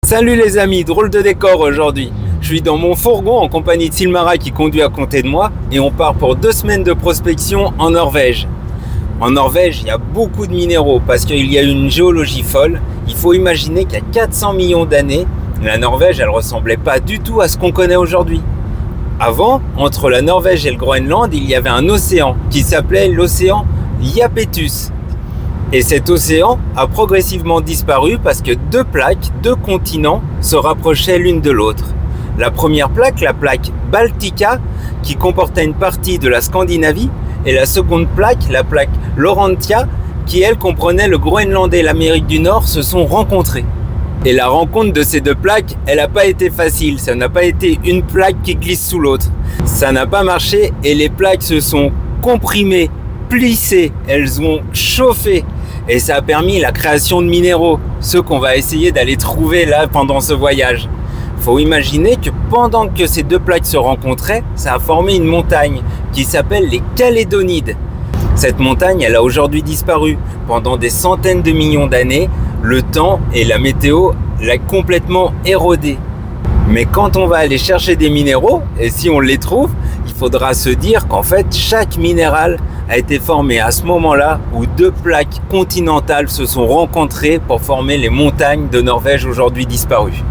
Salut les amis, drôle de décor aujourd'hui. Je suis dans mon fourgon en compagnie de Silmara qui conduit à côté de moi et on part pour 2 semaines de prospection en Norvège. En Norvège, il y a beaucoup de minéraux parce qu'il y a une géologie folle. Il faut imaginer qu'il y a 400 millions d'années, la Norvège, elle ressemblait pas du tout à ce qu'on connaît aujourd'hui. Avant, entre la Norvège et le Groenland, il y avait un océan qui s'appelait l'océan Iapetus. Et cet océan a progressivement disparu parce que deux plaques, deux continents se rapprochaient l'une de l'autre. La première plaque, la plaque Baltica, qui comportait une partie de la Scandinavie, et la seconde plaque, la plaque Laurentia, qui elle comprenait le Groenland et l'Amérique du Nord, se sont rencontrées. Et la rencontre de ces deux plaques, elle n'a pas été facile, ça n'a pas été une plaque qui glisse sous l'autre. Ça n'a pas marché et les plaques se sont comprimées, plissées, elles ont chauffé. Et ça a permis la création de minéraux, ceux qu'on va essayer d'aller trouver là pendant ce voyage. Faut imaginer que pendant que ces deux plaques se rencontraient, ça a formé une montagne qui s'appelle les Calédonides. Cette montagne, elle a aujourd'hui disparu. Pendant des centaines de millions d'années, le temps et la météo l'ont complètement érodée. Mais quand on va aller chercher des minéraux, et si on les trouve, il faudra se dire qu'en fait, chaque minéral a été formé à ce moment-là où deux plaques continentales se sont rencontrées pour former les montagnes de Norvège aujourd'hui disparues.